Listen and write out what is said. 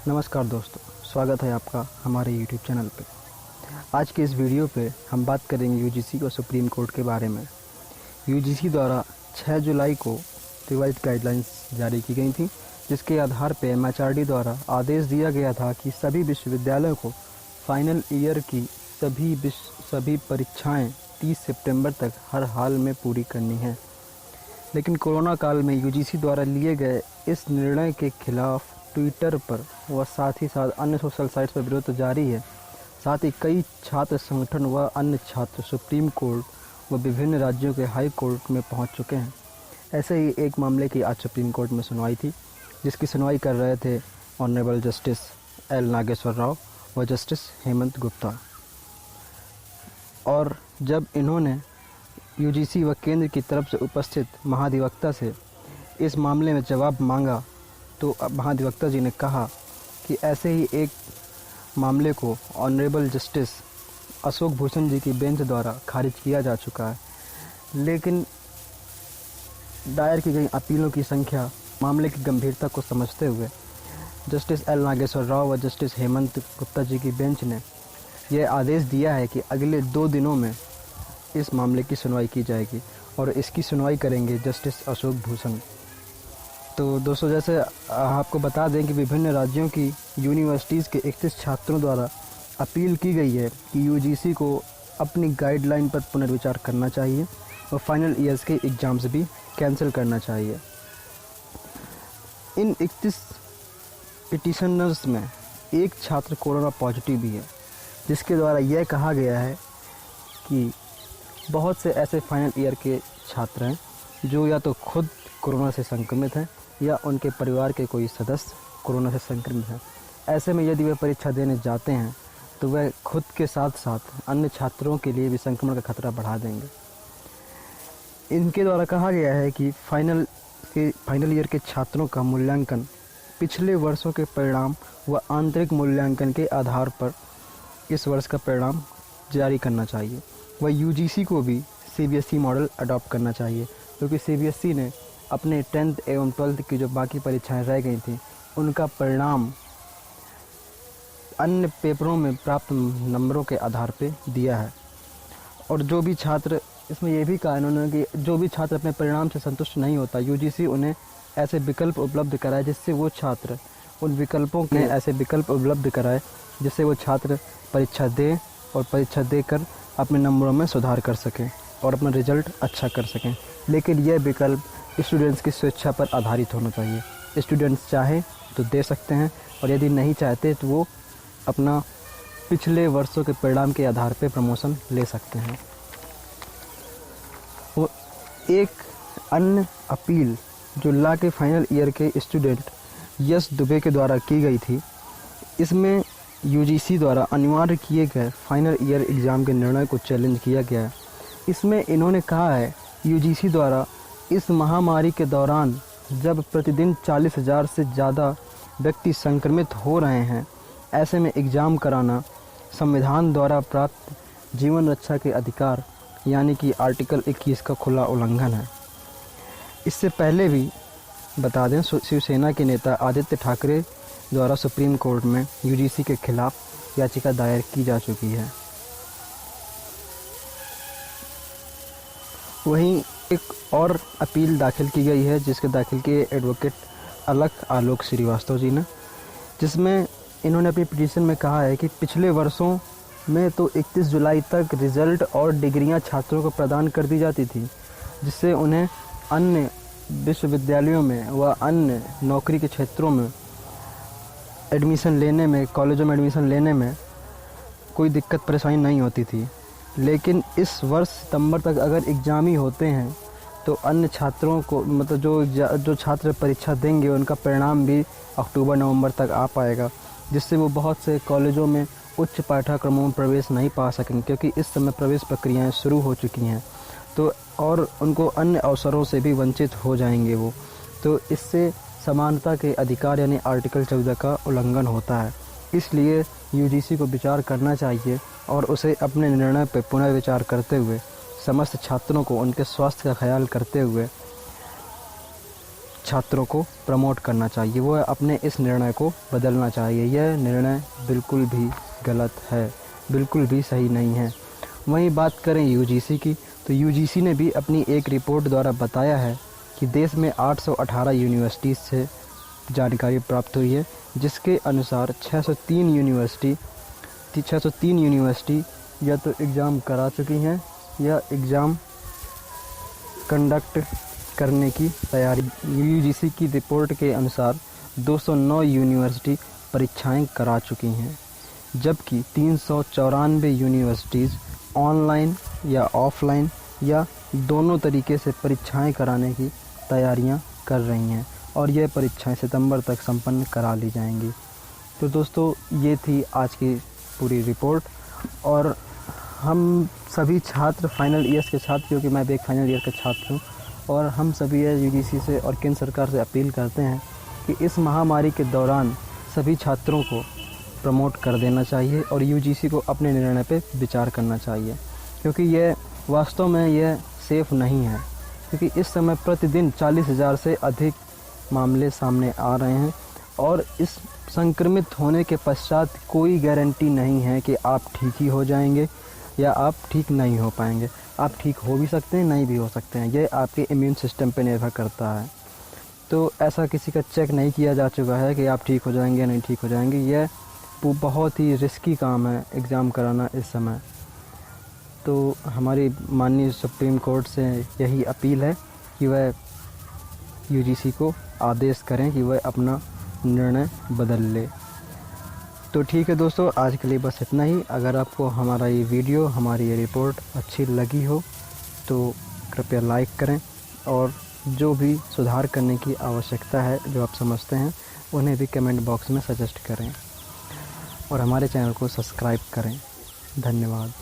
नमस्कार दोस्तों, स्वागत है आपका हमारे YouTube चैनल पे। आज के इस वीडियो पे हम बात करेंगे यूजीसी और सुप्रीम कोर्ट के बारे में। यूजीसी द्वारा 6 जुलाई को रिवाइज्ड गाइडलाइंस जारी की गई थी, जिसके आधार पे एमएचआरडी द्वारा आदेश दिया गया था कि सभी विश्वविद्यालयों को फाइनल ईयर की सभी परीक्षाएँ 30 सितंबर तक हर हाल में पूरी करनी हैं। लेकिन कोरोना काल में यूजीसी द्वारा लिए गए इस निर्णय के खिलाफ ट्विटर पर व साथ ही साथ अन्य सोशल साइट्स पर विरोध जारी है। साथ ही कई छात्र संगठन व अन्य छात्र सुप्रीम कोर्ट व विभिन्न राज्यों के हाई कोर्ट में पहुंच चुके हैं। ऐसे ही एक मामले की आज सुप्रीम कोर्ट में सुनवाई थी, जिसकी सुनवाई कर रहे थे honourable justice L Nageswara Rao व जस्टिस हेमंत गुप्ता। और जब इन्होंने यूजीसी व केंद्र की तरफ से उपस्थित महाधिवक्ता से इस मामले में जवाब मांगा, तो महाधिवक्ता जी ने कहा कि ऐसे ही एक मामले को ऑनरेबल जस्टिस अशोक भूषण जी की बेंच द्वारा खारिज किया जा चुका है। लेकिन दायर की गई अपीलों की संख्या मामले की गंभीरता को समझते हुए जस्टिस एल नागेश्वर राव व जस्टिस हेमंत गुप्ता जी की बेंच ने यह आदेश दिया है कि अगले 2 दिनों में इस मामले की सुनवाई की जाएगी और इसकी सुनवाई करेंगे जस्टिस अशोक भूषण। तो दोस्तों, जैसे आपको बता दें कि विभिन्न राज्यों की यूनिवर्सिटीज़ के 31 छात्रों द्वारा अपील की गई है कि यूजीसी को अपनी गाइडलाइन पर पुनर्विचार करना चाहिए और फाइनल ईयर्स के एग्ज़ाम्स भी कैंसिल करना चाहिए। इन 31 पिटिशनर्स में एक छात्र कोरोना पॉजिटिव भी है, जिसके द्वारा यह कहा गया है कि बहुत से ऐसे फाइनल ईयर के छात्र हैं जो या तो खुद कोरोना से संक्रमित हैं या उनके परिवार के कोई सदस्य कोरोना से संक्रमित हैं। ऐसे में यदि वे परीक्षा देने जाते हैं तो वह खुद के साथ साथ अन्य छात्रों के लिए भी संक्रमण का खतरा बढ़ा देंगे। इनके द्वारा कहा गया है कि फाइनल ईयर के छात्रों का मूल्यांकन पिछले वर्षों के परिणाम व आंतरिक मूल्यांकन के आधार पर इस वर्ष का परिणाम जारी करना चाहिए। वह यूजीसी को भी सीबीएसई मॉडल अडॉप्ट करना चाहिए, क्योंकि सीबीएसई ने अपने 10th एवं 12th की जो बाकी परीक्षाएं रह गई थी उनका परिणाम अन्य पेपरों में प्राप्त नंबरों के आधार पे दिया है। और जो भी छात्र, इसमें यह भी कहा इन्होंने कि जो भी छात्र अपने परिणाम से संतुष्ट नहीं होता, यूजीसी उन्हें ऐसे विकल्प उपलब्ध कराए जिससे वो छात्र उन विकल्पों के ऐसे विकल्प उपलब्ध कराए जिससे वो छात्र परीक्षा दें और परीक्षा देकर अपने नंबरों में सुधार कर सकें और अपना रिजल्ट अच्छा कर सकें। लेकिन यह विकल्प स्टूडेंट्स की स्वेच्छा पर आधारित होना चाहिए। स्टूडेंट्स चाहें तो दे सकते हैं और यदि नहीं चाहते तो वो अपना पिछले वर्षों के परिणाम के आधार पर प्रमोशन ले सकते हैं। वो एक अन्य अपील जो लॉ के फाइनल ईयर के स्टूडेंट यश दुबे के द्वारा की गई थी, इसमें यूजीसी द्वारा अनिवार्य किए गए फाइनल ईयर एग्ज़ाम के निर्णय को चैलेंज किया गया है। इसमें इन्होंने कहा है यूजीसी द्वारा इस महामारी के दौरान जब प्रतिदिन 40,000 से ज़्यादा व्यक्ति संक्रमित हो रहे हैं, ऐसे में एग्ज़ाम कराना संविधान द्वारा प्राप्त जीवन रक्षा के अधिकार यानी कि आर्टिकल 21 का खुला उल्लंघन है। इससे पहले भी बता दें, शिवसेना के नेता आदित्य ठाकरे द्वारा सुप्रीम कोर्ट में यूजीसी के खिलाफ याचिका दायर की जा चुकी है। वहीं एक और अपील दाखिल की गई है, जिसके दाखिल किए एडवोकेट अलख आलोक श्रीवास्तव जी ने, जिसमें इन्होंने अपनी पिटीशन में कहा है कि पिछले वर्षों में तो 31 जुलाई तक रिज़ल्ट और डिग्रियां छात्रों को प्रदान कर दी जाती थी, जिससे उन्हें अन्य विश्वविद्यालयों में व अन्य नौकरी के क्षेत्रों में एडमिशन लेने में, कॉलेजों में एडमिशन लेने में कोई दिक्कत परेशानी नहीं होती थी। लेकिन इस वर्ष सितंबर तक अगर एग्ज़ाम ही होते हैं तो अन्य छात्रों को, मतलब जो छात्र परीक्षा देंगे उनका परिणाम भी अक्टूबर नवंबर तक आ पाएगा, जिससे वो बहुत से कॉलेजों में उच्च पाठ्यक्रमों में प्रवेश नहीं पा सकेंगे, क्योंकि इस समय प्रवेश प्रक्रियाएं शुरू हो चुकी हैं। तो और उनको अन्य अवसरों से भी वंचित हो जाएंगे वो। तो इससे समानता के अधिकार यानी आर्टिकल 14 का उल्लंघन होता है। इसलिए यूजीसी को विचार करना चाहिए और उसे अपने निर्णय पर पुनर्विचार करते हुए समस्त छात्रों को उनके स्वास्थ्य का ख्याल करते हुए छात्रों को प्रमोट करना चाहिए, वो अपने इस निर्णय को बदलना चाहिए। यह निर्णय बिल्कुल भी गलत है, बिल्कुल भी सही नहीं है। वहीं बात करें यूजीसी की, तो यूजीसी ने भी अपनी एक रिपोर्ट द्वारा बताया है कि देश में 818 यूनिवर्सिटीज़ से जानकारी प्राप्त हुई है, जिसके अनुसार 603 यूनिवर्सिटी या तो एग्ज़ाम करा चुकी हैं या एग्ज़ाम कंडक्ट करने की तैयारी। यूजीसी की रिपोर्ट के अनुसार 209 यूनिवर्सिटी परीक्षाएं करा चुकी हैं, जबकि 394 यूनिवर्सिटीज़ ऑनलाइन या ऑफलाइन या दोनों तरीके से परीक्षाएं कराने की तैयारियां कर रही हैं और यह परीक्षाएं सितंबर तक संपन्न करा ली जाएंगी। तो दोस्तों, ये थी आज की पूरी रिपोर्ट। और हम सभी छात्र, फाइनल ईयर्स के छात्र, क्योंकि मैं भी एक फाइनल ईयर का छात्र हूँ, और हम सभी यूजीसी से और केंद्र सरकार से अपील करते हैं कि इस महामारी के दौरान सभी छात्रों को प्रमोट कर देना चाहिए और यूजीसी को अपने निर्णय पे विचार करना चाहिए, क्योंकि यह वास्तव में यह सेफ़ नहीं है। क्योंकि इस समय प्रतिदिन 40,000 से अधिक मामले सामने आ रहे हैं और इस संक्रमित होने के पश्चात कोई गारंटी नहीं है कि आप ठीक ही हो जाएंगे या आप ठीक नहीं हो पाएंगे। आप ठीक हो भी सकते हैं, नहीं भी हो सकते हैं, यह आपके इम्यून सिस्टम पर निर्भर करता है। तो ऐसा किसी का चेक नहीं किया जा चुका है कि आप ठीक हो जाएंगे या नहीं ठीक हो जाएंगे। यह बहुत ही रिस्की काम है एग्ज़ाम कराना इस समय। तो हमारी माननीय सुप्रीम कोर्ट से यही अपील है कि वह यूजीसी को आदेश करें कि वह अपना निर्णय बदल ले। तो ठीक है दोस्तों, आज के लिए बस इतना ही। अगर आपको हमारा ये वीडियो, हमारी ये रिपोर्ट अच्छी लगी हो तो कृपया लाइक करें और जो भी सुधार करने की आवश्यकता है, जो आप समझते हैं, उन्हें भी कमेंट बॉक्स में सजेस्ट करें और हमारे चैनल को सब्सक्राइब करें। धन्यवाद।